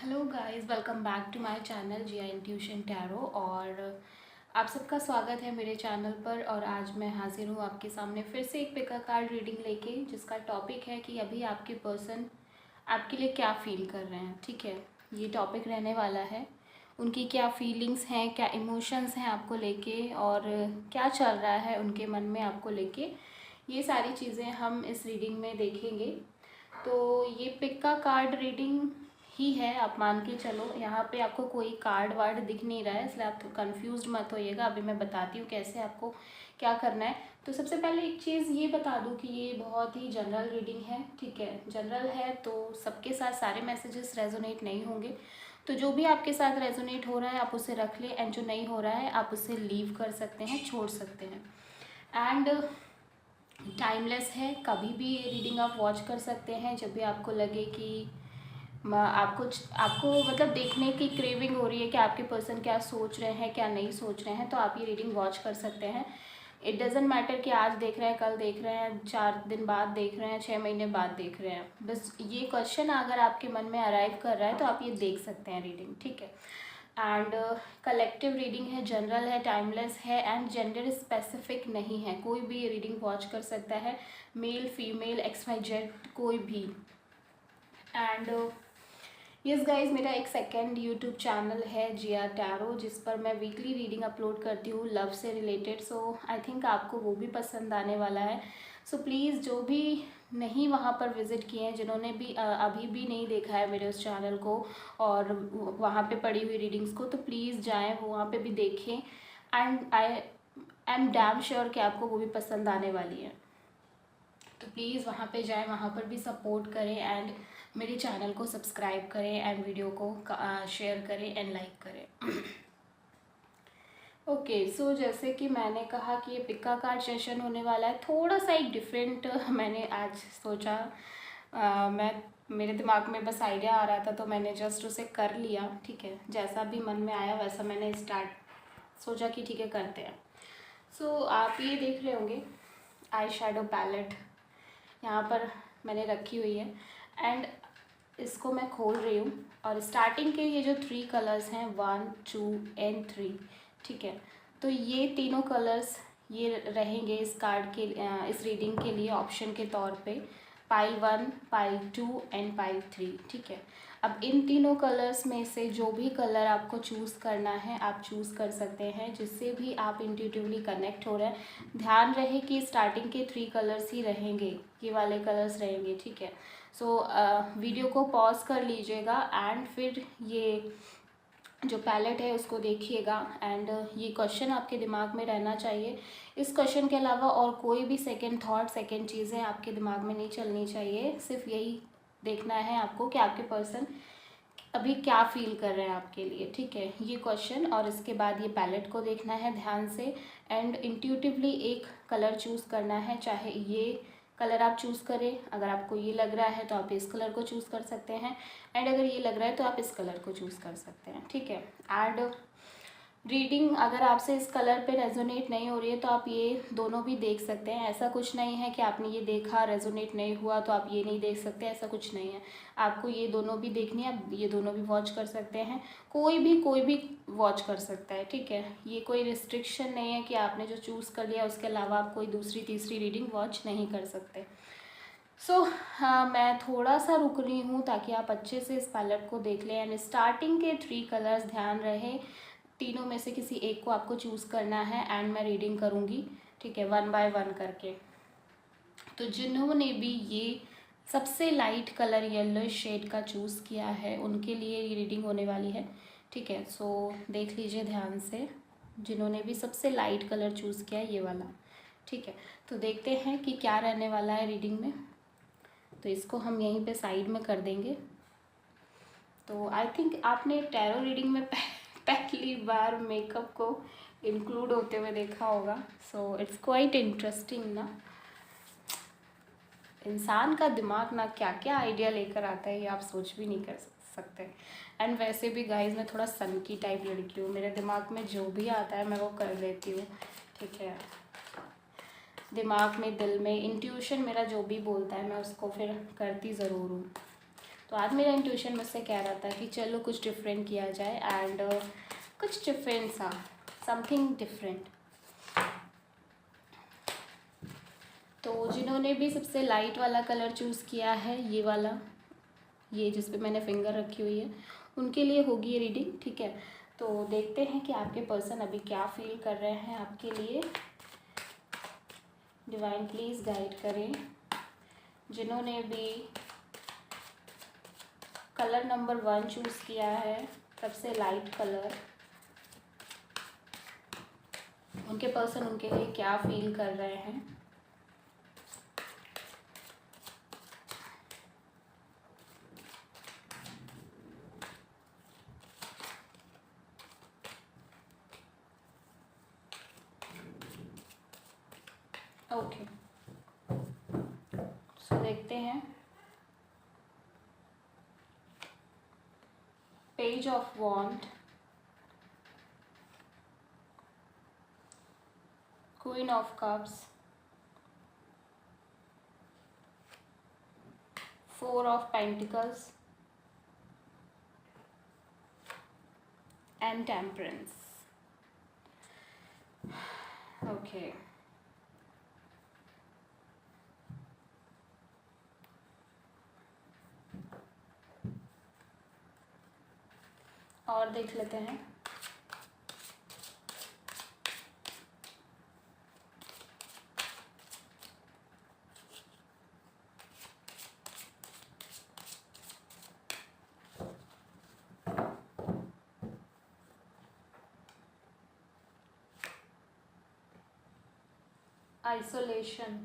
Hello guys, welcome back to my channel Jiya intuition tarot. और आप सबका स्वागत है मेरे चैनल पर। और आज मैं हाजिर हूँ आपके सामने फिर से एक पिका कार्ड रीडिंग लेके, जिसका टॉपिक है कि अभी आपके पर्सन आपके लिए क्या फील कर रहे हैं। ठीक है, ये टॉपिक रहने वाला है। उनकी क्या फीलिंग्स हैं, क्या इमोशंस हैं आपको लेके, और क्या चल रहा है उनके मन में आपको लेके, ये सारी चीज़ें हम इस रीडिंग में देखेंगे। तो ये पिका कार्ड रीडिंग ही है, आप मान के चलो। यहाँ पे आपको कोई कार्ड वार्ड दिख नहीं रहा है, इसलिए आप कंफ्यूज मत होइएगा। अभी मैं बताती हूँ कैसे आपको क्या करना है। तो सबसे पहले एक चीज़ ये बता दूँ कि ये बहुत ही जनरल रीडिंग है। ठीक है, जनरल है तो सबके साथ सारे मैसेजेस रेजोनेट नहीं होंगे। तो जो भी आपके साथ रेजोनेट हो रहा है आप उसे रख लें, एंड जो नहीं हो रहा है आप उसे लीव कर सकते हैं, छोड़ सकते हैं। एंड टाइमलेस है, कभी भी ये रीडिंग आप वॉच कर सकते हैं। जब भी आपको लगे कि आपको मतलब देखने की क्रेविंग हो रही है कि आपके पर्सन क्या सोच रहे हैं, क्या नहीं सोच रहे हैं, तो आप ये रीडिंग वॉच कर सकते हैं। इट डजेंट मैटर कि आज देख रहे हैं, कल देख रहे हैं, 4 दिन बाद देख रहे हैं, 6 महीने बाद देख रहे हैं। बस ये क्वेश्चन अगर आपके मन में अराइव कर रहा है तो आप ये देख सकते हैं रीडिंग। ठीक है, एंड कलेक्टिव रीडिंग है, जनरल है, टाइमलेस है, एंड जेंडर स्पेसिफिक नहीं है। कोई भी ये रीडिंग वॉच कर सकता है, मेल फीमेल XYZ कोई भी। एंड यस गाइज, मेरा एक सेकेंड यूट्यूब चैनल है जिया टैरो, जिस पर मैं वीकली रीडिंग अपलोड करती हूँ लव से रिलेटेड। सो आई थिंक आपको वो भी पसंद आने वाला है। सो प्लीज़ जो भी नहीं वहाँ पर विज़िट किए हैं, जिन्होंने भी अभी भी नहीं देखा है मेरे उस चैनल को और वहाँ पे पड़ी हुई रीडिंग्स को, तो प्लीज़ जाएँ, वो वहाँ पे भी देखें। And I am damn sure कि आपको वो भी पसंद आने वाली है। तो प्लीज़ वहाँ पे जाएं, वहाँ पर भी सपोर्ट करें, एंड मेरे चैनल को सब्सक्राइब करें, एंड वीडियो को शेयर करें एंड लाइक करें। ओके, सो जैसे कि मैंने कहा कि ये पिका कार्ड सेशन होने वाला है, थोड़ा सा एक डिफरेंट मैंने आज सोचा। मैं मेरे दिमाग में बस आइडिया आ रहा था तो मैंने जस्ट उसे कर लिया। ठीक है, जैसा भी मन में आया वैसा मैंने सोचा कि ठीक है करते हैं। सो आप ये देख रहे होंगे आई शेडो पैलेट यहाँ पर मैंने रखी हुई है, एंड इसको मैं खोल रही हूँ। और स्टार्टिंग के ये जो 3 कलर्स हैं 1 2 एंड 3, ठीक है, तो ये तीनों कलर्स ये रहेंगे इस कार्ड के इस रीडिंग के लिए ऑप्शन के तौर पे। Pile 1, pile 2 and pile 3। ठीक है, अब इन तीनों कलर्स में से जो भी कलर आपको चूज़ करना है आप चूज़ कर सकते हैं, जिससे भी आप इंट्यूटिवली कनेक्ट हो रहे हैं। ध्यान रहे कि स्टार्टिंग के 3 कलर्स ही रहेंगे, ये वाले कलर्स रहेंगे। ठीक है, सो वीडियो को पॉज कर लीजिएगा एंड फिर ये जो पैलेट है उसको देखिएगा। एंड ये क्वेश्चन आपके दिमाग में रहना चाहिए। इस क्वेश्चन के अलावा और कोई भी सेकंड थॉट, सेकंड चीज़ें आपके दिमाग में नहीं चलनी चाहिए। सिर्फ यही देखना है आपको कि आपके पर्सन अभी क्या फील कर रहे हैं आपके लिए। ठीक है, ये क्वेश्चन और इसके बाद ये पैलेट को देखना है ध्यान से, एंड इंट्यूटिवली एक कलर चूज़ करना है। चाहे ये कलर आप चूज़ करें, अगर आपको ये लग रहा है तो आप इस कलर को चूज़ कर सकते हैं, एंड अगर ये लग रहा है तो आप इस कलर को चूज़ कर सकते हैं। ठीक है, एंड रीडिंग अगर आपसे इस कलर पे रेजोनेट नहीं हो रही है तो आप ये दोनों भी देख सकते हैं। ऐसा कुछ नहीं है कि आपने ये देखा रेजोनेट नहीं हुआ तो आप ये नहीं देख सकते, ऐसा कुछ नहीं है। आपको ये दोनों भी देखनी है, आप ये दोनों भी वॉच कर सकते हैं। कोई भी वॉच कर सकता है। ठीक है, ये कोई रिस्ट्रिक्शन नहीं है कि आपने जो चूज़ कर लिया उसके अलावा आप कोई दूसरी तीसरी रीडिंग वॉच नहीं कर सकते। सो हाँ, मैं थोड़ा सा रुक रही हूँ ताकि आप अच्छे से इस पैलेट को देख लें। एंड स्टार्टिंग के 3 कलर्स ध्यान रहे, तीनों में से किसी एक को आपको चूज़ करना है, एंड मैं रीडिंग करूँगी। ठीक है, 1 बाय 1 करके। तो जिन्होंने भी ये सबसे लाइट कलर येलो शेड का चूज़ किया है उनके लिए ये रीडिंग होने वाली है। ठीक है, सो देख लीजिए ध्यान से, जिन्होंने भी सबसे लाइट कलर चूज़ किया है ये वाला। ठीक है, तो देखते हैं कि क्या रहने वाला है रीडिंग में। तो इसको हम यहीं पे साइड में कर देंगे। तो आई थिंक आपने टैरो रीडिंग में पहली बार मेकअप को इंक्लूड होते हुए देखा होगा। सो इट्स क्वाइट इंटरेस्टिंग ना, इंसान का दिमाग ना क्या क्या आइडिया लेकर आता है ये आप सोच भी नहीं कर सकते। एंड वैसे भी गाइज मैं थोड़ा सन की टाइप लड़की हूँ, मेरे दिमाग में जो भी आता है मैं वो कर लेती हूँ। ठीक है, दिमाग में, दिल में, इंट्यूशन मेरा जो भी बोलता है मैं उसको फिर करती ज़रूर हूँ। तो आज मेरा इंट्यूशन मुझसे कह रहा था कि चलो कुछ डिफरेंट किया जाए एंड कुछ डिफरेंट सा, समथिंग डिफरेंट। तो जिन्होंने भी सबसे लाइट वाला कलर चूज़ किया है, ये वाला, ये जिस पे मैंने फिंगर रखी हुई है, उनके लिए होगी ये रीडिंग, ठीक है। तो देखते हैं कि आपके पर्सन अभी क्या फील कर रहे हैं आपके लिए। डिवाइन प्लीज़ गाइड करें। जिन्होंने भी कलर नंबर 1 चूज़ किया है, सबसे लाइट कलर, उनके पर्सन उनके लिए क्या फील कर रहे हैं। ओके, सो देखते हैं। Page of wand, queen of cups, 4 of pentacles and temperance. Okay, और देख लेते हैं। Isolation,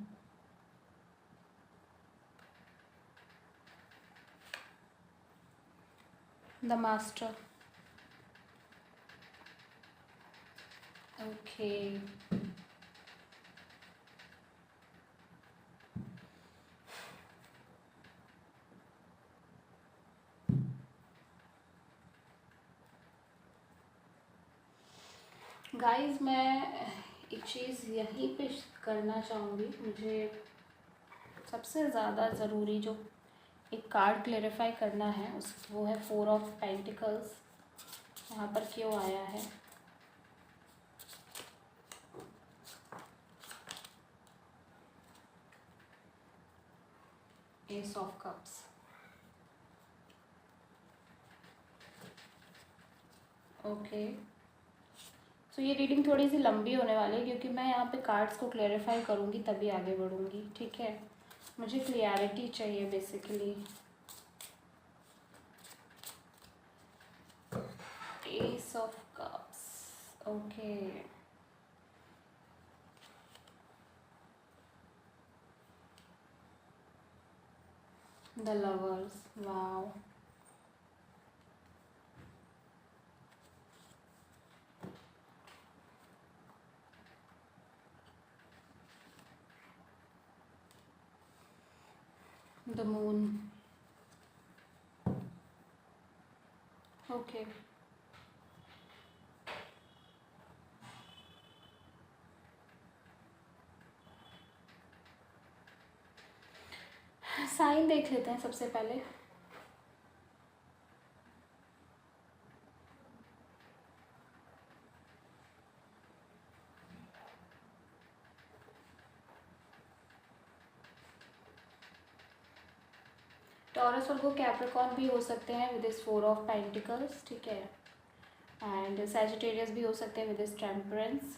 the master. Okay, guys मैं एक चीज़ यहीं पे करना चाहूँगी। मुझे सबसे ज़्यादा ज़रूरी जो एक कार्ड क्लेरिफाई करना है उस वो है 4 ऑफ पेंटिकल्स। यहाँ पर क्यों आया है? S of cups. ओके, तो ये रीडिंग थोड़ी सी लंबी होने वाली है क्योंकि मैं यहाँ पे कार्ड्स को क्लेरिफाई करूँगी तभी आगे बढ़ूँगी, ठीक है। मुझे क्लियरिटी चाहिए basically. Ace of cups, okay, the lovers, wow, the moon, okay. Sign देख लेते हैं सबसे पहले। टॉरस वर्गो कैप्रिकॉर्न भी हो सकते हैं विद दिस 4 ऑफ पेंटिकल्स, ठीक है। एंड सैजिटेरियस भी हो सकते हैं with this temperance.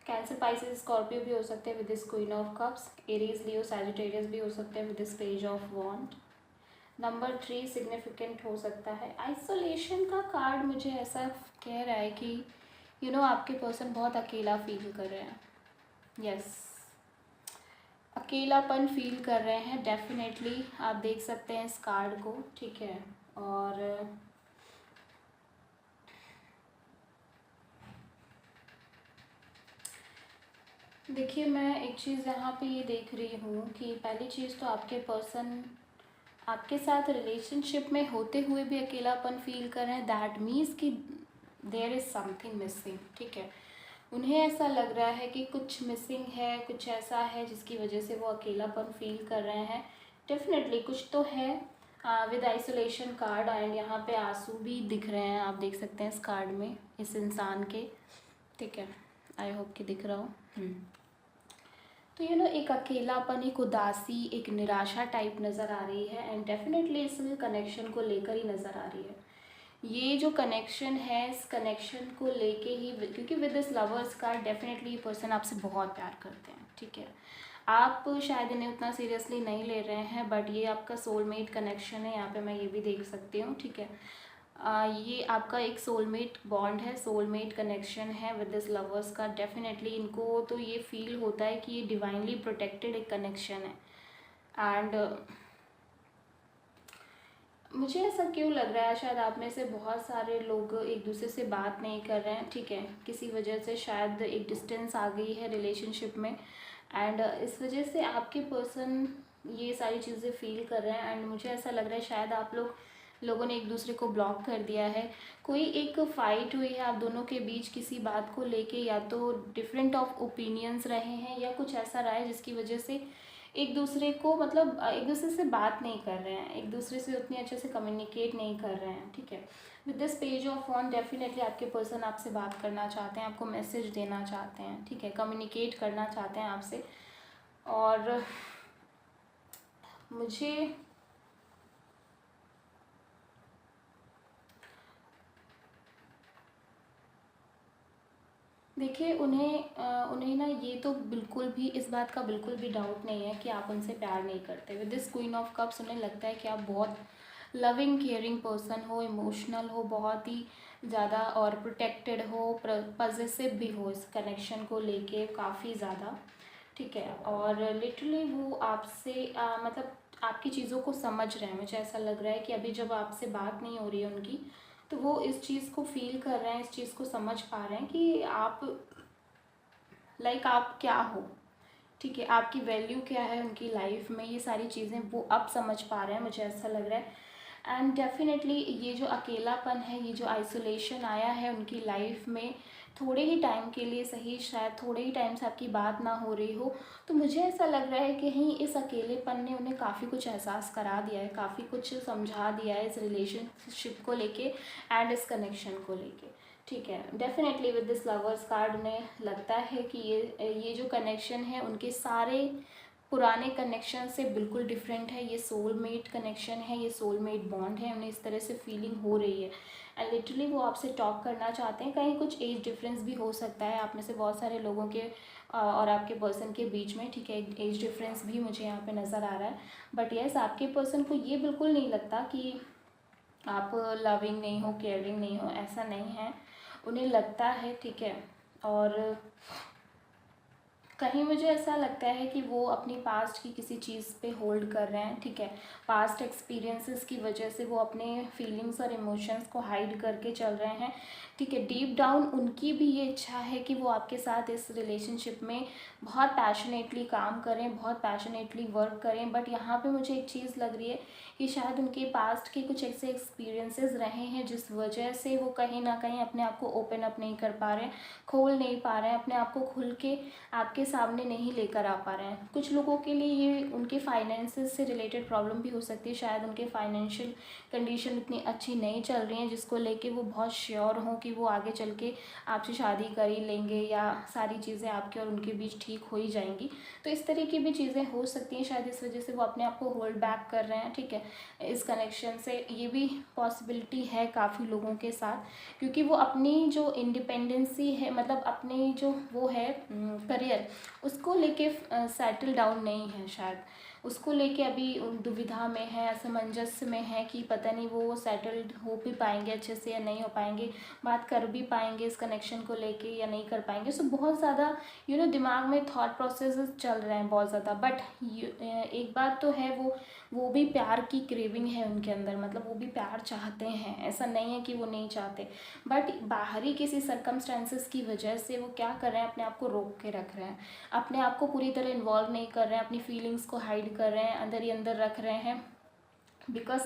Cancer, Pisces, Scorpio भी हो सकते हैं with this queen of cups. Aries, Leo, Sagittarius भी हो सकते हैं with this page of wand. Number 3 significant हो सकता है। आइसोलेशन का कार्ड मुझे ऐसा कह रहा है कि आपके पर्सन बहुत अकेला फील कर रहे हैं। यस, अकेलापन फील कर रहे हैं डेफिनेटली। आप देख सकते हैं इस कार्ड को, ठीक है। और देखिए, मैं एक चीज़ यहाँ पे ये देख रही हूँ कि पहली चीज़ तो आपके पर्सन आपके साथ रिलेशनशिप में होते हुए भी अकेलापन फील कर रहे हैं। दैट मीन्स कि देयर इज़ समथिंग मिसिंग, ठीक है। उन्हें ऐसा लग रहा है कि कुछ मिसिंग है, कुछ ऐसा है जिसकी वजह से वो अकेलापन फील कर रहे हैं। डेफिनेटली कुछ तो है। विद आइसोलेशन कार्ड एंड यहाँ पे आंसू भी दिख रहे हैं, आप देख सकते हैं इस कार्ड में इस इंसान के। ठीक है, आई होप कि दिख रहा हो। तो एक अकेलापन, एक उदासी, एक निराशा टाइप नज़र आ रही है एंड डेफिनेटली इस कनेक्शन को लेकर ही नज़र आ रही है। ये जो कनेक्शन है, इस कनेक्शन को लेके ही, क्योंकि with this lovers card definitely ये पर्सन आपसे बहुत प्यार करते हैं। ठीक है, आप शायद इन्हें उतना सीरियसली नहीं ले रहे हैं, बट ये आपका सोलमेट कनेक्शन है, यहाँ पे मैं ये भी देख सकती हूँ। ठीक है, ये आपका एक सोलमेट बॉन्ड है, सोलमेट कनेक्शन है विद दिस लवर्स का। डेफिनेटली इनको तो ये फील होता है कि ये डिवाइनली प्रोटेक्टेड एक कनेक्शन है। एंड मुझे ऐसा क्यों लग रहा है, शायद आप में से बहुत सारे लोग एक दूसरे से बात नहीं कर रहे हैं। ठीक है, किसी वजह से शायद एक डिस्टेंस आ गई है रिलेशनशिप में एंड इस वजह से आपके पर्सन ये सारी चीज़ें फील कर रहे हैं। एंड मुझे ऐसा लग रहा है शायद आप लोगों ने एक दूसरे को ब्लॉक कर दिया है। कोई एक फ़ाइट हुई है आप दोनों के बीच किसी बात को लेके, या तो डिफरेंट ऑफ ओपिनियंस रहे हैं या कुछ ऐसा रहा है जिसकी वजह से एक दूसरे को, मतलब एक दूसरे से बात नहीं कर रहे हैं, एक दूसरे से उतनी अच्छे से कम्युनिकेट नहीं कर रहे हैं। ठीक है, with this page of one definitely आपके पर्सन आपसे बात करना चाहते हैं, आपको मैसेज देना चाहते हैं। ठीक है, कम्युनिकेट करना चाहते हैं आपसे। और मुझे देखिए, उन्हें ना ये तो बिल्कुल भी इस बात का बिल्कुल भी डाउट नहीं है कि आप उनसे प्यार नहीं करते। With this queen of cups उन्हें लगता है कि आप बहुत लविंग केयरिंग पर्सन हो, इमोशनल हो बहुत ही ज़्यादा, और प्रोटेक्टेड हो, पॉजिटिव भी हो इस कनेक्शन को लेके काफ़ी ज़्यादा। ठीक है, और लिटरली वो आपसे मतलब आपकी चीज़ों को समझ रहे हैं। मुझे ऐसा लग रहा है कि अभी जब आपसे बात नहीं हो रही है उनकी, तो वो इस चीज़ को फील कर रहे हैं, इस चीज़ को समझ पा रहे हैं कि आप आप क्या हो। ठीक है, आपकी वैल्यू क्या है उनकी लाइफ में, ये सारी चीज़ें वो अब समझ पा रहे हैं, मुझे ऐसा लग रहा है। एंड डेफिनेटली ये जो अकेलापन है, ये जो आइसोलेशन आया है उनकी लाइफ में, थोड़े ही टाइम के लिए सही, शायद थोड़े ही टाइम से आपकी बात ना हो रही हो, तो मुझे ऐसा लग रहा है कि कहीं इस अकेलेपन ने उन्हें काफ़ी कुछ एहसास करा दिया है, काफ़ी कुछ समझा दिया है इस रिलेशनशिप को लेके एंड इस कनेक्शन को लेके। ठीक है, definitely with this lovers card उन्हें लगता है कि ये जो कनेक्शन है उनके सारे पुराने कनेक्शन से बिल्कुल डिफरेंट है। ये सोलमेट कनेक्शन है, ये सोलमेट बॉन्ड है, उन्हें इस तरह से फीलिंग हो रही है एंड लिटरली वो आपसे टॉक करना चाहते हैं। कहीं कुछ एज डिफरेंस भी हो सकता है आप में से बहुत सारे लोगों के और आपके पर्सन के बीच में। ठीक है, एज डिफरेंस भी मुझे यहाँ पे नज़र आ रहा है, बट यस आपके पर्सन को ये बिल्कुल नहीं लगता कि आप लविंग नहीं हो, केयरिंग नहीं हो, ऐसा नहीं है, उन्हें लगता है। ठीक है, और कहीं मुझे ऐसा लगता है कि वो अपनी पास्ट की किसी चीज़ पे होल्ड कर रहे हैं। ठीक है, पास्ट एक्सपीरियंसेस की वजह से वो अपने फीलिंग्स और इमोशंस को हाइड करके चल रहे हैं। ठीक है, डीप डाउन उनकी भी ये इच्छा है कि वो आपके साथ इस रिलेशनशिप में बहुत पैशनेटली काम करें, बहुत पैशनेटली वर्क करें, बट यहाँ पे मुझे एक चीज़ लग रही है कि शायद उनके पास्ट के कुछ ऐसे एक्सपीरियंसेस रहे हैं जिस वजह से वो कहीं ना कहीं अपने आप को ओपन अप नहीं कर पा रहे हैं, खोल नहीं पा रहे हैं, अपने आप को खुल के आपके सामने नहीं लेकर आ पा रहे हैं। कुछ लोगों के लिए ये उनके फाइनेंसेस से रिलेटेड प्रॉब्लम भी हो सकती है, शायद उनके फाइनेंशियल कंडीशन इतनी अच्छी नहीं चल रही हैं जिसको लेके वो बहुत श्योर हों कि वो आगे चल के आपसे शादी कर ही लेंगे या सारी चीज़ें आपके और उनके बीच ठीक हो ही जाएंगी। तो इस तरह की भी चीज़ें हो सकती हैं, शायद इस वजह से वो अपने आप को होल्ड बैक कर रहे हैं। ठीक है, इस कनेक्शन से ये भी पॉसिबिलिटी है काफ़ी लोगों के साथ, क्योंकि वो अपनी जो इंडिपेंडेंसी है, मतलब अपनी जो वो है करियर, उसको लेके सेटल डाउन नहीं है, शायद उसको लेके अभी दुविधा में है, असमंजस में है कि पता नहीं वो सेटल्ड हो भी पाएंगे अच्छे से या नहीं हो पाएंगे, बात कर भी पाएंगे इस कनेक्शन को लेके या नहीं कर पाएंगे। सो बहुत ज़्यादा दिमाग में थॉट प्रोसेसेस चल रहे हैं बहुत ज़्यादा। बट एक बात तो है, वो भी प्यार की क्रेविंग है उनके अंदर, मतलब वो भी प्यार चाहते हैं, ऐसा नहीं है कि वो नहीं चाहते, बट बाहरी किसी सर्कमस्टेंसेस की वजह से वो क्या कर रहे हैं, अपने आप को रोक के रख रहे हैं, अपने आप को पूरी तरह इन्वॉल्व नहीं कर रहे हैं, अपनी फीलिंग्स को हाइड कर रहे हैं, अंदर ही अंदर रख रहे हैं। बिकॉज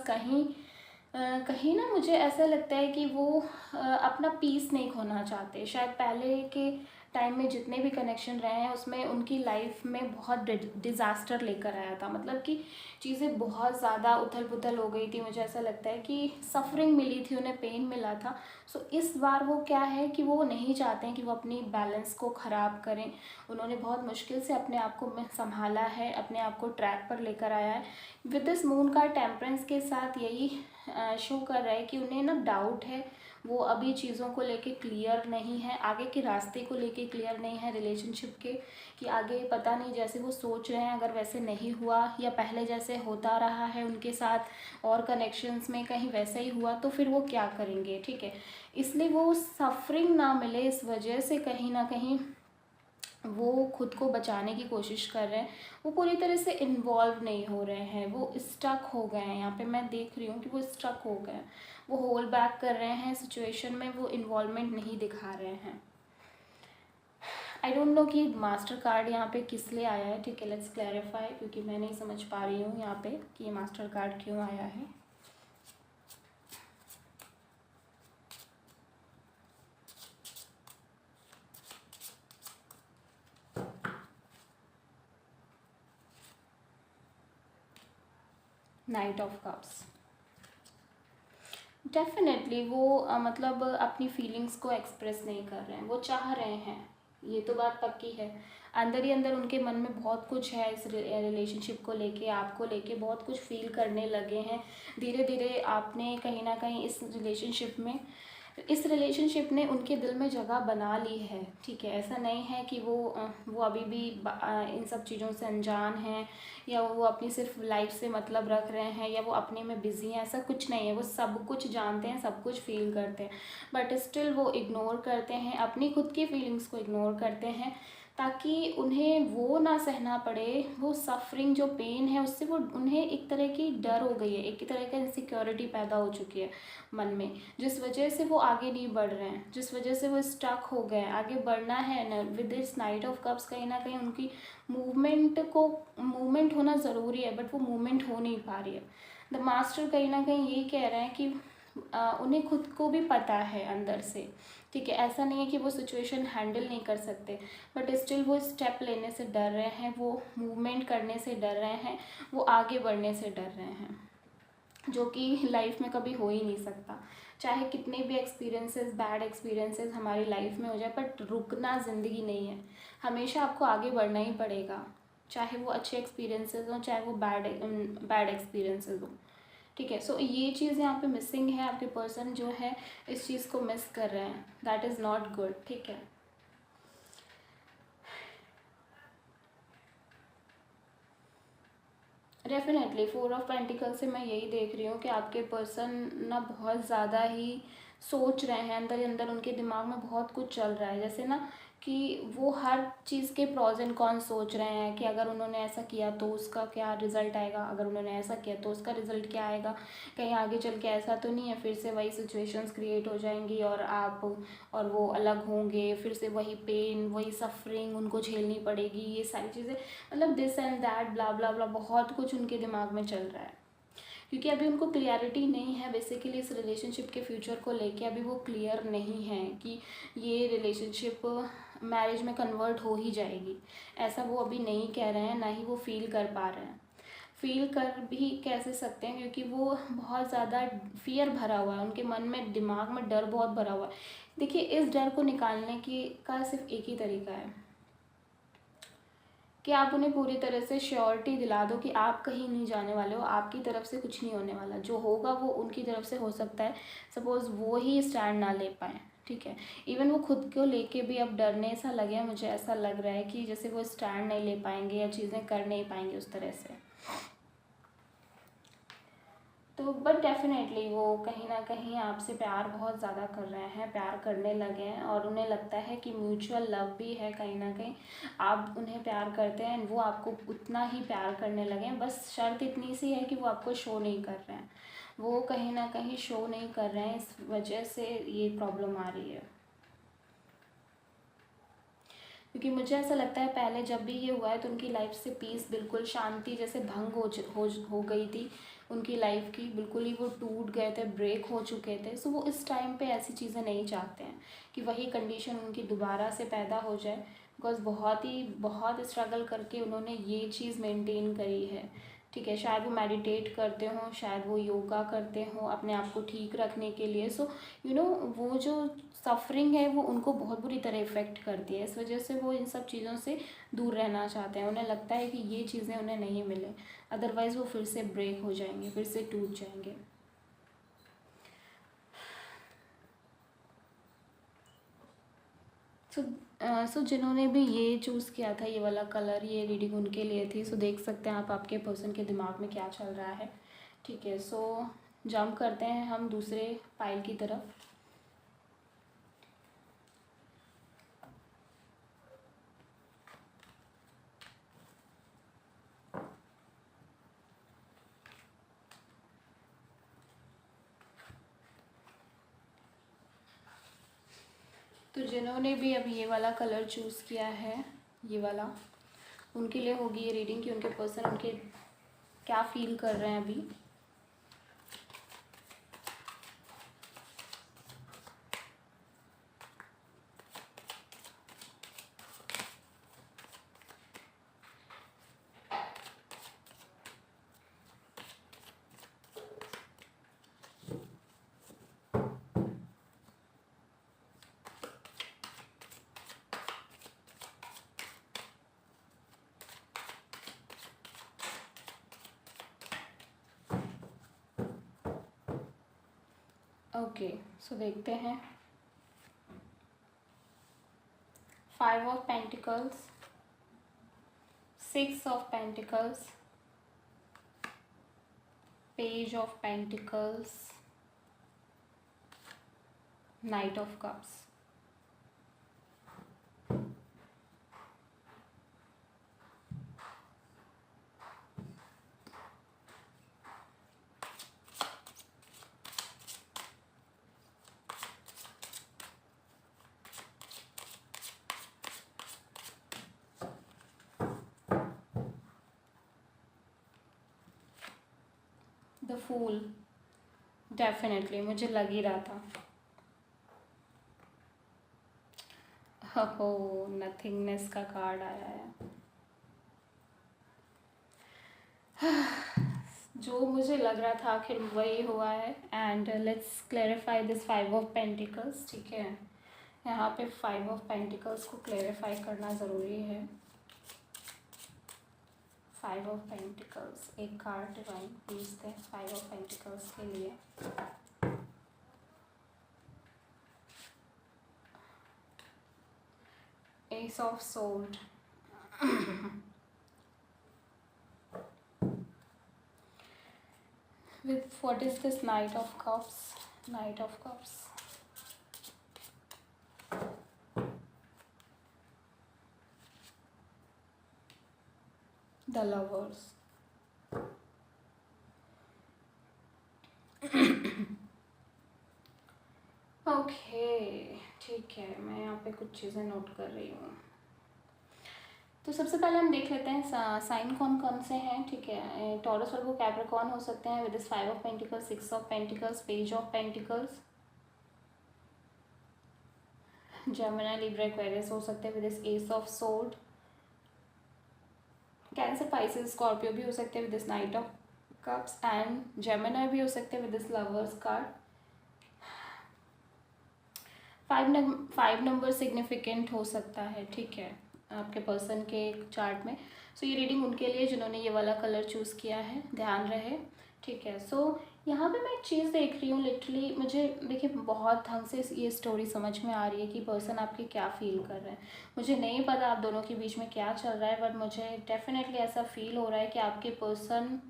कहीं ना मुझे ऐसा लगता है कि वो अपना पीस नहीं खोना चाहते। शायद पहले के टाइम में जितने भी कनेक्शन रहे हैं उसमें उनकी लाइफ में बहुत डिज़ास्टर लेकर आया था। मतलब कि चीज़ें बहुत ज़्यादा उथल पुथल हो गई थी। मुझे ऐसा लगता है कि सफरिंग मिली थी, उन्हें पेन मिला था। सो इस बार वो क्या है कि वो नहीं चाहते हैं कि वो अपनी बैलेंस को ख़राब करें। उन्होंने बहुत मुश्किल से अपने आप को संभाला है, अपने आप को ट्रैक पर लेकर आया है। विद दिस मून का टेम्परेंस के साथ यही शो कर रहा है कि उन्हें ना डाउट है, वो अभी चीज़ों को लेके क्लियर नहीं है, आगे के रास्ते को लेके क्लियर नहीं है रिलेशनशिप के, कि आगे पता नहीं जैसे वो सोच रहे हैं अगर वैसे नहीं हुआ या पहले जैसे होता रहा है उनके साथ और कनेक्शंस में कहीं वैसा ही हुआ तो फिर वो क्या करेंगे। ठीक है, इसलिए वो सफरिंग ना मिले इस वजह से कहीं ना कहीं वो खुद को बचाने की कोशिश कर रहे हैं। वो पूरी तरह से इन्वॉल्व नहीं हो रहे हैं, वो स्टक हो गए हैं। यहाँ पे मैं देख रही हूँ कि वो स्टक हो गए हैं, वो होल्ड बैक कर रहे हैं सिचुएशन में, वो इन्वॉल्वमेंट नहीं दिखा रहे हैं। आई डोंट नो कि मास्टर कार्ड यहाँ पे किस लिए आया है। ठीक है, लेट्स क्लैरिफाई, क्योंकि मैं नहीं समझ पा रही हूँ यहाँ पे कि ये मास्टर कार्ड क्यों आया है। नाइट ऑफ कप्स, डेफिनेटली वो मतलब अपनी फीलिंग्स को एक्सप्रेस नहीं कर रहे हैं, वो चाह रहे हैं, ये तो बात पक्की है। अंदर ही अंदर उनके मन में बहुत कुछ है इस रिलेशनशिप को लेके, आपको लेके बहुत कुछ फील करने लगे हैं। धीरे धीरे आपने कहीं ना कहीं इस रिलेशनशिप ने उनके दिल में जगह बना ली है। ठीक है, ऐसा नहीं है कि वो अभी भी इन सब चीज़ों से अनजान हैं, या वो अपनी सिर्फ लाइफ से मतलब रख रहे हैं, या वो अपने में बिजी हैं। ऐसा कुछ नहीं है, वो सब कुछ जानते हैं, सब कुछ फील करते हैं, बट स्टिल वो इग्नोर करते हैं, अपनी खुद की फीलिंग्स को इग्नोर करते हैं, ताकि उन्हें वो ना सहना पड़े। वो सफरिंग जो पेन है उससे वो उन्हें एक तरह की डर हो गई है, एक तरह का इनसिक्योरिटी पैदा हो चुकी है मन में, जिस वजह से वो आगे नहीं बढ़ रहे हैं, जिस वजह से वो स्टक हो गए हैं। आगे बढ़ना है ना, with this knight of cups कहीं ना कहीं उनकी मूवमेंट होना ज़रूरी है, बट वो मूवमेंट हो नहीं पा रही है। द मास्टर कहीं ना कहीं ये कह रहे हैं कि उन्हें खुद को भी पता है अंदर से। ठीक है, ऐसा नहीं है कि वो सिचुएशन हैंडल नहीं कर सकते, बट स्टिल वो स्टेप लेने से डर रहे हैं, वो मूवमेंट करने से डर रहे हैं, वो आगे बढ़ने से डर रहे हैं, जो कि लाइफ में कभी हो ही नहीं सकता। चाहे कितने भी बैड एक्सपीरियंसेस हमारी लाइफ में हो जाए, बट रुकना ज़िंदगी नहीं है, हमेशा आपको आगे बढ़ना ही पड़ेगा, चाहे वो अच्छे एक्सपीरियंसेस हों, चाहे वो बैड एक्सपीरियंसेस हों। ठीक है, सो ये चीज़ यहाँ पे मिसिंग है, आपके पर्सन जो है इस चीज़ को मिस कर रहे हैं, दैट इज़ नॉट गुड। ठीक है, डेफिनेटली 4 ऑफ पेंटिकल से मैं यही देख रही हूँ कि आपके पर्सन ना बहुत ज़्यादा ही सोच रहे हैं, अंदर ही अंदर उनके दिमाग में बहुत कुछ चल रहा है। जैसे ना कि वो हर चीज़ के प्रॉज एंड कॉन्स सोच रहे हैं कि अगर उन्होंने ऐसा किया तो उसका क्या रिज़ल्ट आएगा, अगर उन्होंने ऐसा किया तो उसका रिज़ल्ट क्या आएगा, कहीं आगे चल के ऐसा तो नहीं है फिर से वही सिचुएशंस क्रिएट हो जाएंगी और आप और वो अलग होंगे, फिर से वही पेन, वही सफरिंग उनको झेलनी पड़ेगी, ये सारी चीज़ें, मतलब दिस एंड दैट ब्ला ब्ला ब्ला, बहुत कुछ उनके दिमाग में चल रहा है। क्योंकि अभी उनको क्लियरिटी नहीं है बेसिकली इस रिलेशनशिप के फ्यूचर को लेके, अभी वो क्लियर नहीं है कि ये रिलेशनशिप मैरिज में कन्वर्ट हो ही जाएगी, ऐसा वो अभी नहीं कह रहे हैं, ना ही वो फील कर पा रहे हैं। फील कर भी कैसे सकते हैं, क्योंकि वो बहुत ज़्यादा फियर भरा हुआ है उनके मन में, दिमाग में डर बहुत भरा हुआ है। देखिए, इस डर को निकालने की का सिर्फ एक ही तरीका है कि आप उन्हें पूरी तरह से श्योरिटी दिला दो कि आप कहीं नहीं जाने वाले हो, आपकी तरफ से कुछ नहीं होने वाला, जो होगा वो उनकी तरफ से हो सकता है। सपोज़ वो ही स्टैंड ना ले पाए, ठीक है, इवन वो खुद को लेके भी अब डरने सा लगे, मुझे ऐसा लग रहा है कि जैसे वो स्टैंड नहीं ले पाएंगे या चीज़ें कर नहीं पाएंगे उस तरह से। तो बट डेफिनेटली वो कहीं ना कहीं आपसे प्यार बहुत ज़्यादा कर रहे हैं, प्यार करने लगे हैं, और उन्हें लगता है कि म्यूचुअल लव भी है कहीं ना कहीं, आप उन्हें प्यार करते हैं, वो आपको उतना ही प्यार करने लगे हैं। बस शर्त इतनी सी है कि वो आपको शो नहीं कर रहे हैं, वो कहीं ना कहीं शो नहीं कर रहे हैं, इस वजह से ये प्रॉब्लम आ रही है। क्योंकि मुझे ऐसा लगता है पहले जब भी ये हुआ है तो उनकी लाइफ से पीस, बिल्कुल शांति जैसे भंग हो गई थी उनकी लाइफ की, बिल्कुल ही वो टूट गए थे, ब्रेक हो चुके थे। सो वो इस टाइम पे ऐसी चीज़ें नहीं चाहते हैं कि वही कंडीशन उनकी दोबारा से पैदा हो जाए, बिकॉज बहुत स्ट्रगल करके उन्होंने ये चीज़ मेंटेन करी है। ठीक है, शायद वो मेडिटेट करते हों, शायद वो योगा करते हों अपने आप को ठीक रखने के लिए। सो वो जो सफरिंग है वो उनको बहुत बुरी तरह इफ़ेक्ट करती है, इस वजह से वो इन सब चीज़ों से दूर रहना चाहते हैं। उन्हें लगता है कि ये चीज़ें उन्हें नहीं मिले, अदरवाइज़ वो फिर से ब्रेक हो जाएंगे, फिर से टूट जाएंगे। सो जिन्होंने भी ये चूज़ किया था, ये वाला कलर, ये रीडिंग उनके लिए थी। सो देख सकते हैं आप आपके पर्सन के दिमाग में क्या चल रहा है। ठीक है, सो जंप करते हैं हम दूसरे पाइल की तरफ। तो जिन्होंने भी अब ये वाला कलर चूज़ किया है, ये वाला, उनके लिए होगी ये रीडिंग कि उनके पर्सन उनके क्या फील कर रहे हैं अभी। ओके, सो देखते हैं। 5 of pentacles, 6 of pentacles, page of pentacles, knight of cups. The fool, definitely मुझे लग ही रहा था। हो, नथिंगनेस का कार्ड आया है। जो मुझे लग रहा था आखिर वही हुआ है। And let's clarify this 5 of pentacles. ठीक है, यहाँ पे 5 ऑफ पेंटिकल्स को क्लेरिफाई करना ज़रूरी है। 5 ऑफ पेंटिकल्स, एक कार्ड डिवाइन प्लीज दें 5 ऑफ पेंटिकल्स के लिए। S of sold, with what is this Knight of Cups? Knight of Cups, the Lovers, okay ठीक है, मैं यहाँ पे कुछ चीज़ें नोट कर रही हूँ। तो सबसे पहले हम देख लेते हैं साइन कौन कौन से हैं। ठीक है, टॉरस, वर्गो, कैप्रिकॉर्न हो सकते हैं with this 5 of pentacles, 6 of pentacles, page of pentacles. Gemini, Libra, Aquarius हो सकते हैं with this S of sword. Cancer, Pisces, Scorpio भी हो सकते हैं with this knight of cups. And Gemini भी हो सकते हैं with this lovers card. 5 number significant हो सकता है। ठीक है, आपके पर्सन के चार्ट में। सो ये रीडिंग उनके लिए जिन्होंने ये वाला कलर चूज़ किया है, ध्यान रहे। ठीक है, सो यहाँ पे मैं एक चीज़ देख रही हूँ, लिटरली मुझे देखिए बहुत ढंग से ये स्टोरी समझ में आ रही है कि पर्सन आपके क्या फील कर रहे हैं। मुझे नहीं पता आप दोनों के बीच में क्या चल रहा है, बट मुझे डेफिनेटली ऐसा फील हो रहा है कि आपके पर्सन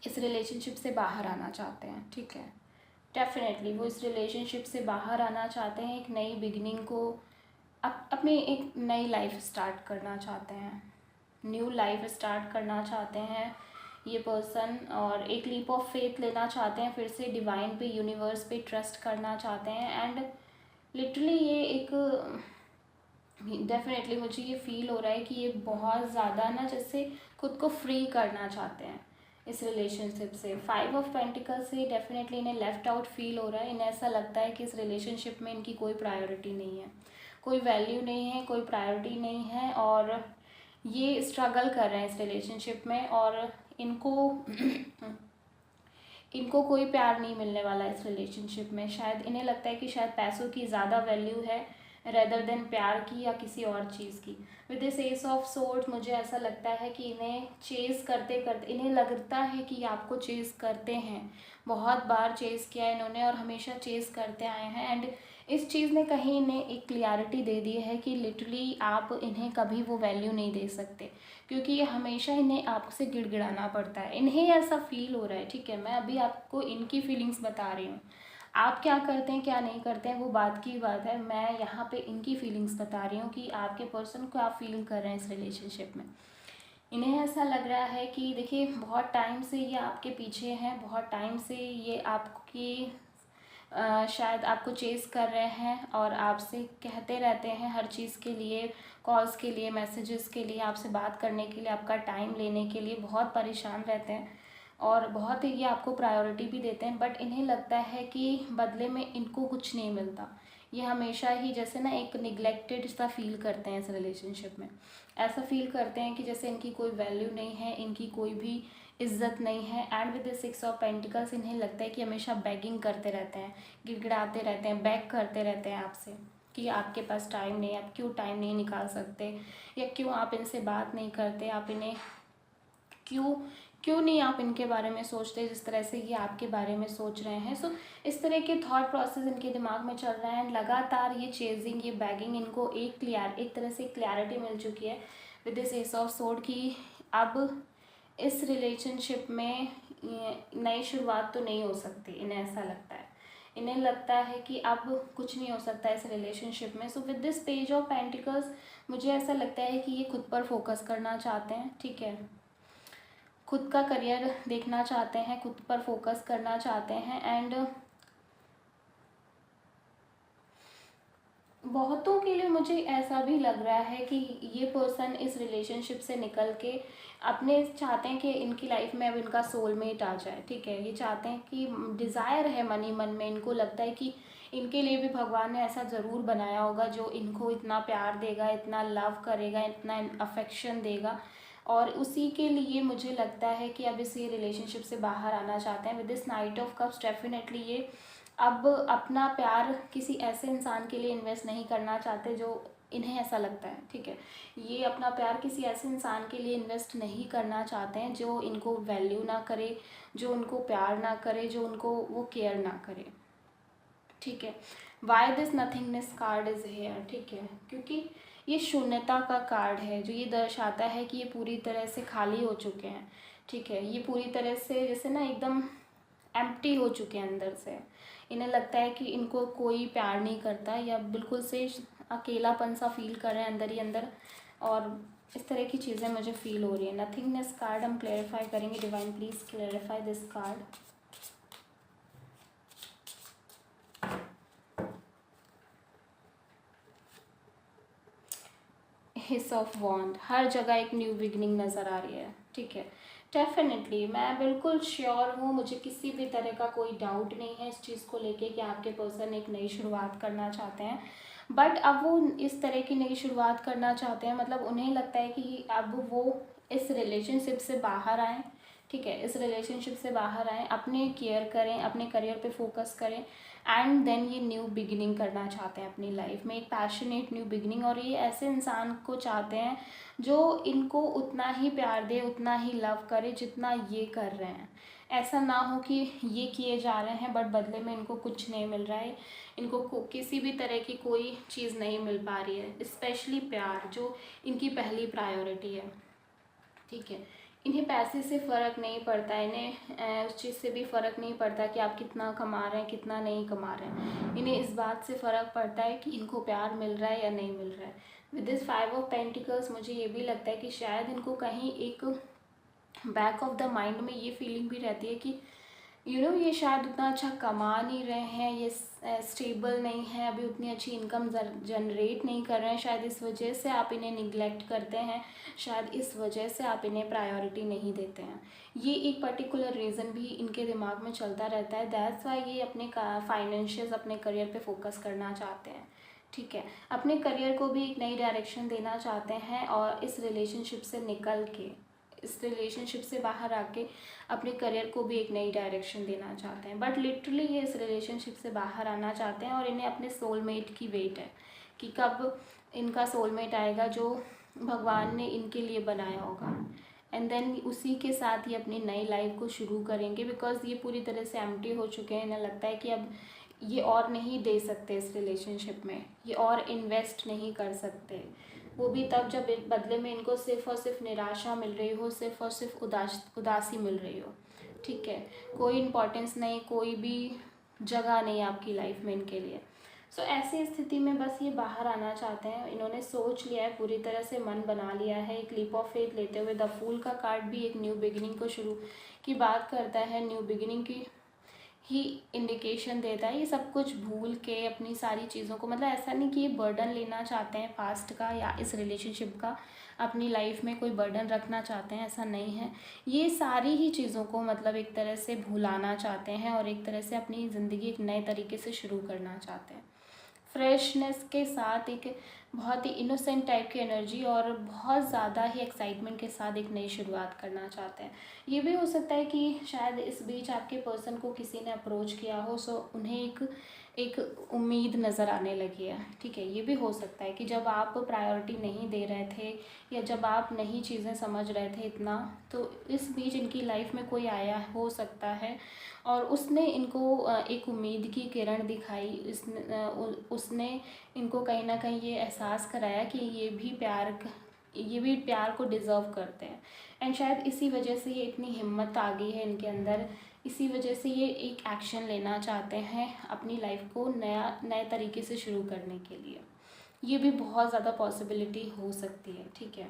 इस रिलेशनशिप से बाहर आना चाहते हैं। ठीक है, डेफिनेटली वो इस रिलेशनशिप से बाहर आना चाहते हैं, एक नई बिगिनिंग को, अपनी एक नई लाइफ स्टार्ट करना चाहते हैं, न्यू लाइफ स्टार्ट करना चाहते हैं ये पर्सन, और एक लीप ऑफ फेथ लेना चाहते हैं, फिर से डिवाइन पे, यूनिवर्स पे ट्रस्ट करना चाहते हैं। एंड लिटरली ये एक डेफिनेटली मुझे ये फील हो रहा है कि ये बहुत ज़्यादा ना जैसे खुद को फ्री करना चाहते हैं इस रिलेशनशिप से। 5 ऑफ पेंटिकल्स से डेफिनेटली इन्हें लेफ्ट आउट फील हो रहा है। इन्हें ऐसा लगता है कि इस रिलेशनशिप में इनकी कोई प्रायोरिटी नहीं है, कोई वैल्यू नहीं है, कोई प्रायोरिटी नहीं है, और ये स्ट्रगल कर रहे हैं इस रिलेशनशिप में। और इनको इनको कोई प्यार नहीं मिलने वाला इस रिलेशनशिप में। शायद इन्हें लगता है कि शायद पैसों की ज़्यादा वैल्यू है रेदर देन प्यार की या किसी और चीज़ की। With this S of sword मुझे ऐसा लगता है कि इन्हें चेज़ करते करते इन्हें लगता है कि आपको चेज़ करते हैं, बहुत बार चेज़ किया है इन्होंने और हमेशा चेज़ करते आए हैं। एंड इस चीज़ ने कहीं इन्हें एक क्लियरिटी दे दी है कि लिटरली आप इन्हें कभी वो वैल्यू नहीं दे सकते, क्योंकि ये हमेशा इन्हें आपसे गिड़गिड़ाना पड़ता है। इन्हें ऐसा फील हो रहा है, ठीक है, मैं अभी आपको इनकी फीलिंग्स बता रही हूँ। आप क्या करते हैं क्या नहीं करते हैं वो बात की बात है, मैं यहाँ पे इनकी फीलिंग्स बता रही हूँ कि आपके पर्सन को आप फील कर रहे हैं इस रिलेशनशिप में। इन्हें ऐसा लग रहा है कि देखिए बहुत टाइम से ये आपके पीछे हैं, बहुत टाइम से ये आपकी शायद आपको चेज़ कर रहे हैं और आपसे कहते रहते हैं हर चीज़ के लिए, कॉल्स के लिए, मैसेजेस के लिए, आपसे बात करने के लिए, आपका टाइम लेने के लिए बहुत परेशान रहते हैं और बहुत ही ये आपको प्रायोरिटी भी देते हैं। बट इन्हें लगता है कि बदले में इनको कुछ नहीं मिलता। ये हमेशा ही जैसे ना एक निगलेक्टेड सा फील करते हैं इस रिलेशनशिप में। ऐसा फील करते हैं कि जैसे इनकी कोई वैल्यू नहीं है, इनकी कोई भी इज्जत नहीं है। And with the 6 of pentacles इन्हें लगता है कि हमेशा बेगिंग करते रहते हैं, गिड़गिड़ाते रहते हैं, बैक करते रहते हैं आपसे कि आपके पास टाइम नहीं है, आप क्यों टाइम नहीं निकाल सकते, या क्यों आप इनसे बात नहीं करते, आप इन्हें क्यों क्यों नहीं आप इनके बारे में सोचते जिस तरह से ये आपके बारे में सोच रहे हैं। सो इस तरह के थॉट प्रोसेस इनके दिमाग में चल रहा है। एंड लगातार ये चेजिंग, ये बैगिंग, इनको एक तरह से क्लैरिटी मिल चुकी है with this S of sword कि अब इस रिलेशनशिप में नई शुरुआत तो नहीं हो सकती। इन्हें ऐसा लगता है, इन्हें लगता है कि अब कुछ नहीं हो सकता इस रिलेशनशिप में। So with this page of pentacles मुझे ऐसा लगता है कि ये खुद पर फोकस करना चाहते हैं, ठीक है, खुद का करियर देखना चाहते हैं, खुद पर फोकस करना चाहते हैं। एंड बहुतों के लिए मुझे ऐसा भी लग रहा है कि ये पर्सन इस रिलेशनशिप से निकल के अपने चाहते हैं कि इनकी लाइफ में अब इनका सोलमेट आ जाए, ठीक है। ये चाहते हैं कि डिज़ायर है मन ही मन में, इनको लगता है कि इनके लिए भी भगवान ने ऐसा ज़रूर बनाया होगा जो इनको इतना प्यार देगा, इतना लव करेगा, इतना अफेक्शन देगा। और उसी के लिए मुझे लगता है कि अब इस ये रिलेशनशिप से बाहर आना चाहते हैं। With this knight of cups definitely ये अब अपना प्यार किसी ऐसे इंसान के लिए इन्वेस्ट नहीं करना चाहते जो इन्हें ऐसा लगता है, ठीक है। ये अपना प्यार किसी ऐसे इंसान के लिए इन्वेस्ट नहीं करना चाहते हैं जो इनको वैल्यू ना करे, जो उनको प्यार ना करे, जो उनको वो केयर ना करे, ठीक है। Why this nothingness card is here, ठीक है, क्योंकि ये शून्यता का कार्ड है जो ये दर्शाता है कि ये पूरी तरह से खाली हो चुके हैं, ठीक है। ये पूरी तरह से जैसे ना एकदम एम्प्टी हो चुके हैं अंदर से। इन्हें लगता है कि इनको कोई प्यार नहीं करता या बिल्कुल से अकेलापन सा फील कर रहे हैं अंदर ही अंदर, और इस तरह की चीज़ें मुझे फील हो रही है। नथिंगनेस कार्ड हम क्लेरिफाई करेंगे। Divine please clarify this card. His of wand, हर जगह एक न्यू बिगनिंग नज़र आ रही है, ठीक है। डेफिनेटली मैं बिल्कुल श्योर हूँ, मुझे किसी भी तरह का कोई डाउट नहीं है इस चीज़ को लेके कि आपके पर्सन एक नई शुरुआत करना चाहते हैं। बट अब वो इस तरह की नई शुरुआत करना चाहते हैं, मतलब उन्हें लगता है कि अब वो इस रिलेशनशिप से बाहर आएँ, ठीक है, इस रिलेशनशिप से बाहर आएँ, अपने केयर करें, अपने करियर पे फोकस करें, एंड देन ये न्यू बिगिनिंग करना चाहते हैं अपनी लाइफ में, एक पैशनेट न्यू बिगिनिंग। और ये ऐसे इंसान को चाहते हैं जो इनको उतना ही प्यार दे, उतना ही लव करे जितना ये कर रहे हैं। ऐसा ना हो कि ये किए जा रहे हैं बट बदले में इनको कुछ नहीं मिल रहा है, इनको किसी भी तरह की कोई चीज़ नहीं मिल पा रही है, स्पेशली प्यार जो इनकी पहली प्रायोरिटी है, ठीक है। इन्हें पैसे से फ़र्क नहीं पड़ता, इन्हें उस चीज़ से भी फ़र्क नहीं पड़ता कि आप कितना कमा रहे हैं, कितना नहीं कमा रहे हैं। इन्हें इस बात से फ़र्क पड़ता है कि इनको प्यार मिल रहा है या नहीं मिल रहा है। विद दिस 5 ऑफ पेंटिकल्स मुझे ये भी लगता है कि शायद इनको कहीं एक बैक ऑफ द माइंड में ये फीलिंग भी रहती है कि ये शायद उतना अच्छा कमा नहीं रहे हैं, ये स्टेबल नहीं है, अभी उतनी अच्छी इनकम जनरेट नहीं कर रहे हैं, शायद इस वजह से आप इन्हें निगलेक्ट करते हैं, शायद इस वजह से आप इन्हें प्रायोरिटी नहीं देते हैं। ये एक पर्टिकुलर रीज़न भी इनके दिमाग में चलता रहता है। दैट्स वाई ये अपने फाइनेंशियल्स, अपने करियर पे फोकस करना चाहते हैं। ठीक है, अपने करियर को भी एक नई डायरेक्शन देना चाहते हैं और इस रिलेशनशिप से निकल के, इस रिलेशनशिप से बाहर आके अपने करियर को भी एक नई डायरेक्शन देना चाहते हैं। बट लिटरली ये इस रिलेशनशिप से बाहर आना चाहते हैं और इन्हें अपने सोलमेट की वेट है कि कब इनका सोलमेट आएगा जो भगवान ने इनके लिए बनाया होगा, एंड देन उसी के साथ ये अपनी नई लाइफ को शुरू करेंगे। बिकॉज ये पूरी तरह से एम्प्टी हो चुके हैं, इन्हें लगता है कि अब ये और नहीं दे सकते इस रिलेशनशिप में, ये और इन्वेस्ट नहीं कर सकते, वो भी तब जब बदले में इनको सिर्फ़ और सिर्फ निराशा मिल रही हो, सिर्फ़ और सिर्फ उदासी मिल रही हो। ठीक है, कोई इम्पोर्टेंस नहीं, कोई भी जगह नहीं आपकी लाइफ में इनके लिए। सो ऐसी स्थिति में बस ये बाहर आना चाहते हैं। इन्होंने सोच लिया है, पूरी तरह से मन बना लिया है। एक लीप ऑफ फेथ लेते हुए द फूल का कार्ड भी एक न्यू बिगिनिंग को शुरू की बात करता है, न्यू बिगिनिंग की ही इंडिकेशन देता है। ये सब कुछ भूल के अपनी सारी चीज़ों को, मतलब ऐसा नहीं कि ये बर्डन लेना चाहते हैं पास्ट का या इस रिलेशनशिप का, अपनी लाइफ में कोई बर्डन रखना चाहते हैं, ऐसा नहीं है। ये सारी ही चीज़ों को मतलब एक तरह से भुलाना चाहते हैं और एक तरह से अपनी ज़िंदगी एक नए तरीके से शुरू करना चाहते हैं। फ्रेशनेस के साथ, एक बहुत ही इनोसेंट टाइप की एनर्जी और बहुत ज़्यादा ही एक्साइटमेंट के साथ एक नई शुरुआत करना चाहते हैं। ये भी हो सकता है कि शायद इस बीच आपके पर्सन को किसी ने अप्रोच किया हो, सो उन्हें एक उम्मीद नज़र आने लगी है। ठीक है, ये भी हो सकता है कि जब आप प्रायोरिटी नहीं दे रहे थे या जब आप नई चीज़ें समझ रहे थे इतना, तो इस बीच इनकी लाइफ में कोई आया हो सकता है और उसने इनको एक उम्मीद की किरण दिखाई। उसने इनको कहीं ना कहीं ये एहसास कराया कि ये भी प्यार को डिज़र्व करते हैं। एंड शायद इसी वजह से ये इतनी हिम्मत आ गई है इनके अंदर, इसी वजह से ये एक एक्शन लेना चाहते हैं अपनी लाइफ को नए तरीके से शुरू करने के लिए। ये भी बहुत ज़्यादा पॉसिबिलिटी हो सकती है। ठीक है,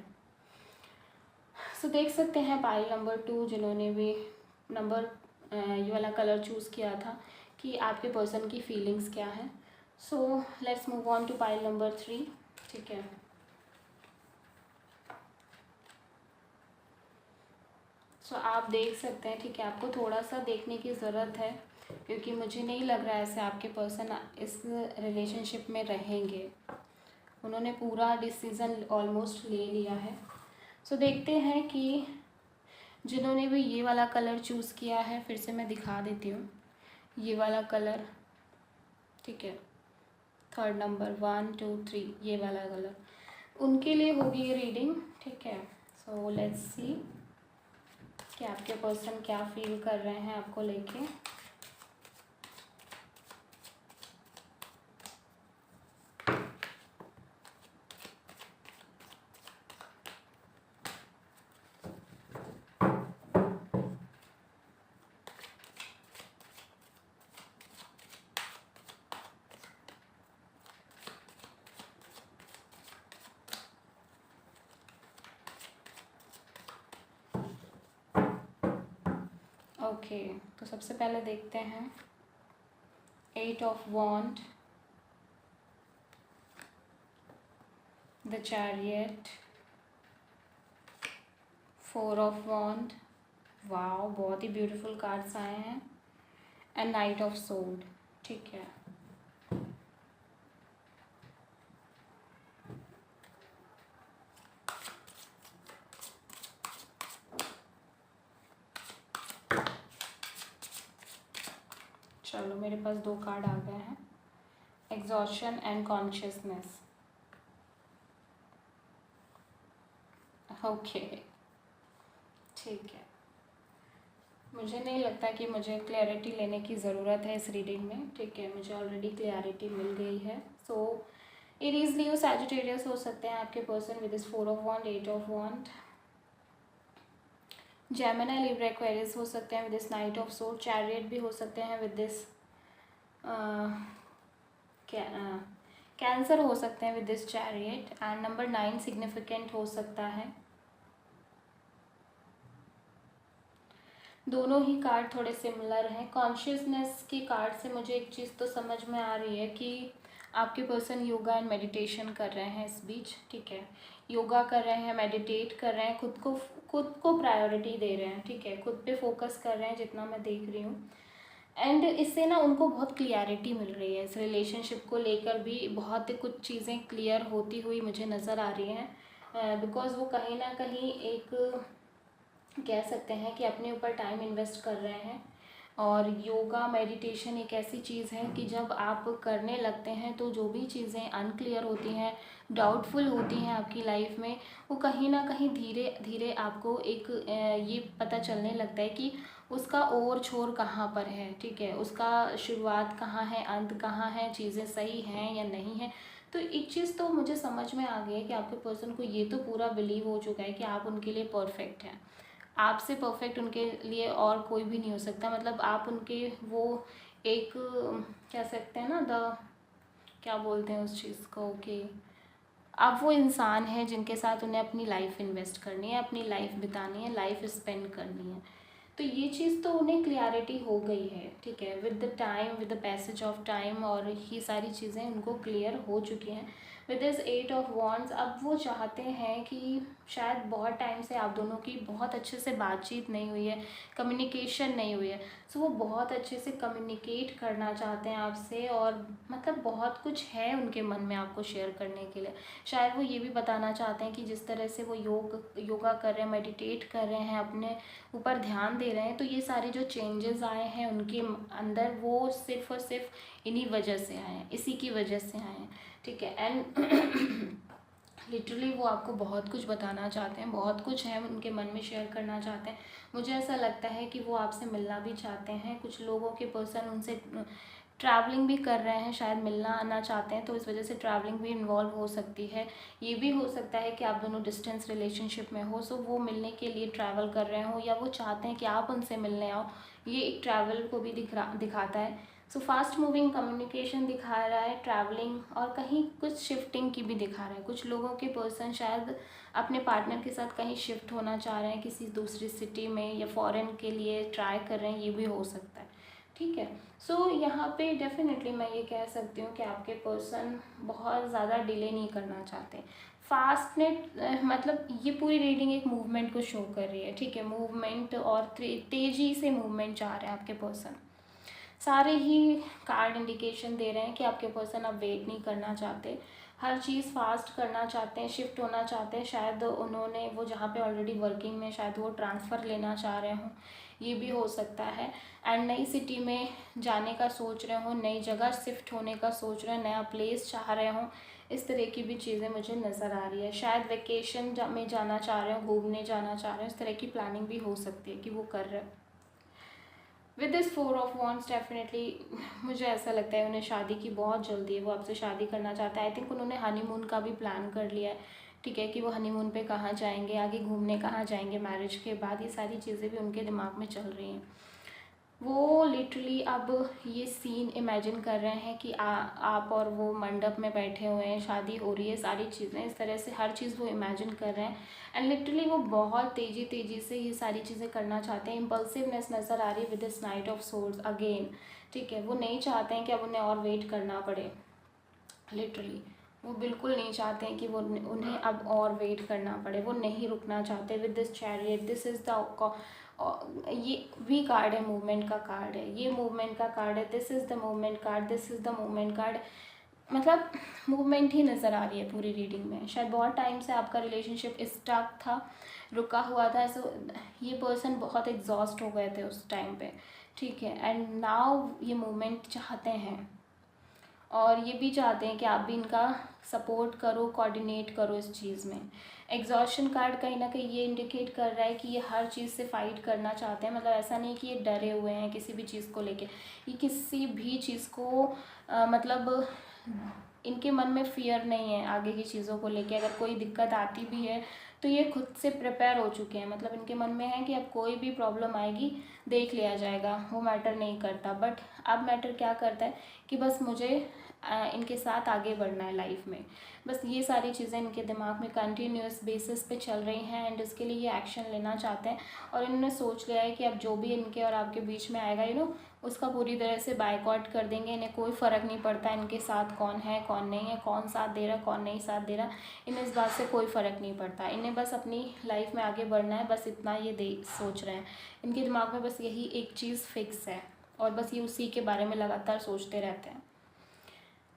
सो देख सकते हैं पाइल नंबर 2 जिन्होंने भी ये वाला कलर चूज़ किया था कि आपके पर्सन की फीलिंग्स क्या हैं। So let's move on to pile number 3। ठीक है, सो आप देख सकते हैं। ठीक है, आपको थोड़ा सा देखने की ज़रूरत है क्योंकि मुझे नहीं लग रहा है ऐसे आपके पर्सन इस रिलेशनशिप में रहेंगे। उन्होंने पूरा डिसीज़न ऑलमोस्ट ले लिया है। सो देखते हैं कि जिन्होंने भी ये वाला कलर चूज़ किया है, फिर से मैं दिखा देती हूँ ये वाला कलर। ठीक है, 3rd नंबर 1 2 3 ये वाला कलर, उनके लिए होगी ये रीडिंग। ठीक है, सो लेट्स सी कि आपके पर्सन क्या फील कर रहे हैं आपको लेके। ओके, तो सबसे पहले देखते हैं 8 of wand, the chariot, 4 of wand, wow बहुत ही ब्यूटीफुल कार्ड्स आए हैं, एंड नाइट ऑफ सोर्ड। ठीक है, चलो मेरे पास 2 कार्ड आ गए हैं, एग्जॉशन एंड कॉन्शियसनेस। ओके, ठीक है, मुझे नहीं लगता कि मुझे क्लैरिटी लेने की ज़रूरत है इस रीडिंग में। ठीक है, मुझे ऑलरेडी क्लैरिटी मिल गई है। सो एरीज लियो सैजिटेरियस हो सकते हैं आपके person with this 4 of wand, 8 of wand. Gemini, Libra, Aquarius हो सकते हैं with this knight of sword. Chariot भी हो सकते हैं विद दिस कैंसर हो सकते हैं with this chariot. And number 9 significant हो सकता है। दोनों ही कार्ड थोड़े सिमिलर हैं। कॉन्शियसनेस के कार्ड से मुझे एक चीज़ तो समझ में आ रही है कि आपके पर्सन योगा एंड मेडिटेशन कर रहे हैं इस बीच, ठीक है। योगा कर रहे हैं, मेडिटेट कर रहे हैं, खुद को प्रायोरिटी दे रहे हैं, ठीक है। खुद पे फोकस कर रहे हैं जितना मैं देख रही हूँ। एंड इससे ना उनको बहुत क्लियरिटी मिल रही है, इस रिलेशनशिप को लेकर भी बहुत कुछ चीज़ें क्लियर होती हुई मुझे नज़र आ रही हैं। बिकॉज़ वो कहीं ना कहीं एक कह सकते हैं कि अपने ऊपर टाइम इन्वेस्ट कर रहे हैं। और योगा मेडिटेशन एक ऐसी चीज़ है कि जब आप करने लगते हैं तो जो भी चीज़ें अनक्लियर होती हैं, डाउटफुल होती हैं आपकी लाइफ में, वो कहीं ना कहीं धीरे धीरे आपको एक ये पता चलने लगता है कि उसका ओर छोर कहाँ पर है, ठीक है। उसका शुरुआत कहाँ है, अंत कहाँ है, चीज़ें सही हैं या नहीं है। तो एक चीज़ तो मुझे समझ में आ गई है कि आपके पर्सन को ये तो पूरा बिलीव हो चुका है कि आप उनके लिए परफेक्ट हैं। आपसे परफेक्ट उनके लिए और कोई भी नहीं हो सकता। मतलब आप उनके वो एक कह सकते हैं ना, द क्या बोलते हैं उस चीज़ को, कि आप वो इंसान हैं जिनके साथ उन्हें अपनी लाइफ इन्वेस्ट करनी है, अपनी लाइफ बितानी है, लाइफ स्पेंड करनी है। तो ये चीज़ तो उन्हें क्लियरिटी हो गई है, ठीक है। With the time, with the passage of time, और ये सारी चीज़ें उनको क्लियर हो चुकी हैं। विद दिस 8 ऑफ वॉन्ड्स, अब वो चाहते हैं कि शायद बहुत टाइम से आप दोनों की बहुत अच्छे से बातचीत नहीं हुई है, कम्युनिकेशन नहीं हुई है। सो वो बहुत अच्छे से कम्युनिकेट करना चाहते हैं आपसे, और मतलब बहुत कुछ है उनके मन में आपको शेयर करने के लिए। शायद वो ये भी बताना चाहते हैं कि जिस तरह से वो योगा कर रहे हैं, मेडिटेट कर रहे हैं, अपने ऊपर ध्यान दे रहे हैं, तो ये सारे जो चेंजेस आए हैं उनके अंदर, वो सिर्फ़ और सिर्फ इन्हीं वजह से आए हैं, इसी की वजह से आए हैं, ठीक है। एंड लिटरली वो आपको बहुत कुछ बताना चाहते हैं, बहुत कुछ है उनके मन में शेयर करना चाहते हैं। मुझे ऐसा लगता है कि वो आपसे मिलना भी चाहते हैं। कुछ लोगों के पर्सन उनसे ट्रैवलिंग भी कर रहे हैं, शायद मिलना आना चाहते हैं, तो इस वजह से ट्रैवलिंग भी इन्वॉल्व हो सकती है। ये भी हो सकता है कि आप दोनों डिस्टेंस रिलेशनशिप में हो, सो वो मिलने के लिए ट्रैवल कर रहे हो, या वो चाहते हैं कि आप उनसे मिलने आओ। ये एक ट्रैवल को भी दिखाता है। सो फास्ट मूविंग कम्युनिकेशन दिखा रहा है, ट्रैवलिंग, और कहीं कुछ शिफ्टिंग की भी दिखा रहा है। कुछ लोगों के पर्सन शायद अपने पार्टनर के साथ कहीं शिफ्ट होना चाह रहे हैं, किसी दूसरी सिटी में, या फॉरेन के लिए ट्राई कर रहे हैं, ये भी हो सकता है, ठीक है। सो यहाँ पे डेफिनेटली मैं ये कह सकती हूँ कि आपके पर्सन बहुत ज़्यादा डिले नहीं करना चाहते। फास्टनेस मतलब ये पूरी रीडिंग एक मूवमेंट को शो कर रही है, ठीक है। मूवमेंट और तेज़ी से मूवमेंट चाह रहे हैं आपके पर्सन। सारे ही कार्ड इंडिकेशन दे रहे हैं कि आपके पर्सन अब वेट नहीं करना चाहते, हर चीज़ फास्ट करना चाहते हैं, शिफ्ट होना चाहते हैं। शायद उन्होंने वो जहाँ पे ऑलरेडी वर्किंग में, शायद वो ट्रांसफ़र लेना चाह रहे हों, ये भी हो सकता है। एंड नई सिटी में जाने का सोच रहे हों, नई जगह शिफ्ट होने का सोच रहे हैं, नया प्लेस चाह रहे हों, इस तरह की भी चीज़ें मुझे नज़र आ रही है। शायद वेकेशन में जाना चाह रहे हो, घूमने जाना चाह रहे हो, इस तरह की प्लानिंग भी हो सकती है कि वो कर रहे हैं। With this 4 of wands, definitely मुझे ऐसा लगता है उन्हें शादी की बहुत जल्दी है, वो आपसे शादी करना चाहता है। आई थिंक उन्होंने हनीमून का भी प्लान कर लिया है, ठीक है, कि वो हनीमून पे कहाँ जाएंगे, आगे घूमने कहाँ जाएंगे मैरिज के बाद, ये सारी चीज़ें भी उनके दिमाग में चल रही हैं। वो लिटरली अब ये सीन इमेजिन कर रहे हैं कि आप और वो मंडप में बैठे हुए हैं, शादी हो रही है, सारी चीज़ें इस तरह से, हर चीज़ वो इमेजिन कर रहे हैं। एंड लिटरली वो बहुत तेज़ी से ये सारी चीज़ें करना चाहते हैं। इम्पल्सिवनेस नज़र आ रही है with this knight of swords again, ठीक है। वो नहीं चाहते हैं कि अब उन्हें और वेट करना पड़े, लिटरली वो बिल्कुल नहीं चाहते हैं कि वो उन्हें अब और वेट करना पड़े, वो नहीं रुकना चाहते। With this chariot, this is the, ये भी कार्ड है, मूवमेंट का कार्ड है, ये मूवमेंट का कार्ड है, this is the movement card, this is the movement card. मतलब मूवमेंट ही नज़र आ रही है पूरी रीडिंग में। शायद बहुत टाइम से आपका रिलेशनशिप स्टक था, रुका हुआ था, सो ये पर्सन बहुत एग्जॉस्ट हो गए थे उस टाइम पे, ठीक है। एंड नाउ ये मूवमेंट चाहते हैं, और ये भी चाहते हैं कि आप भी इनका सपोर्ट करो, कोऑर्डिनेट करो इस चीज़ में। एग्जॉशन कार्ड कहीं ना कहीं ये इंडिकेट कर रहा है कि ये हर चीज़ से फाइट करना चाहते हैं। मतलब ऐसा नहीं कि ये डरे हुए हैं किसी भी चीज़ को लेके, ये किसी भी चीज़ को मतलब इनके मन में फियर नहीं है आगे की चीज़ों को लेके। अगर कोई दिक्कत आती भी है तो ये खुद से प्रिपेयर हो चुके हैं, मतलब इनके मन में है कि अब कोई भी प्रॉब्लम आएगी देख लिया जाएगा, वो मैटर नहीं करता। बट अब मैटर क्या करता है कि बस मुझे इनके साथ आगे बढ़ना है लाइफ में। बस ये सारी चीज़ें इनके दिमाग में कंटिन्यूस बेसिस पे चल रही हैं एंड इसके लिए ये एक्शन लेना चाहते हैं। और इन्होंने सोच लिया है कि अब जो भी इनके और आपके बीच में आएगा उसका पूरी तरह से बायकॉट कर देंगे। इन्हें कोई फ़र्क नहीं पड़ता इनके साथ कौन है कौन नहीं है, कौन साथ दे रहा कौन नहीं साथ दे रहा, इन्हें इस बात से कोई फ़र्क नहीं पड़ता। इन्हें बस अपनी लाइफ में आगे बढ़ना है, बस इतना ये सोच रहे हैं। इनके दिमाग में बस यही एक चीज़ फिक्स है और बस ये उसी के बारे में लगातार सोचते रहते हैं।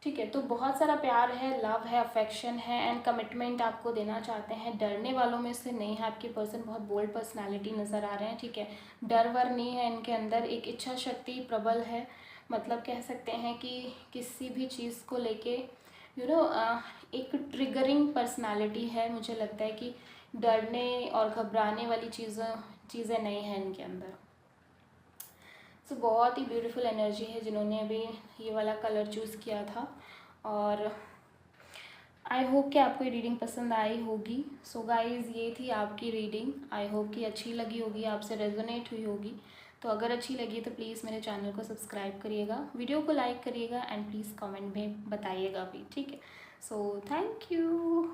ठीक है, तो बहुत सारा प्यार है, लव है, अफेक्शन है एंड कमिटमेंट आपको देना चाहते हैं। डरने वालों में से नहीं है आपके पर्सन, बहुत बोल्ड पर्सनालिटी नज़र आ रहे हैं। ठीक है, डर वर नहीं है इनके अंदर, एक इच्छा शक्ति प्रबल है। मतलब कह सकते हैं कि किसी भी चीज़ को लेके एक ट्रिगरिंग पर्सनालिटी है। मुझे लगता है कि डरने और घबराने वाली चीज़ें नहीं हैं इनके अंदर। सो बहुत ही ब्यूटीफुल एनर्जी है जिन्होंने अभी ये वाला कलर चूज़ किया था। और आई होप कि आपको ये रीडिंग पसंद आई होगी। सो गाइज़, ये थी आपकी रीडिंग। आई होप कि अच्छी लगी होगी, आपसे रेजोनेट हुई होगी। तो अगर अच्छी लगी तो प्लीज़ मेरे चैनल को सब्सक्राइब करिएगा, वीडियो को लाइक करिएगा एंड प्लीज़ कमेंट में बताइएगा भी। ठीक है, सो थैंक यू।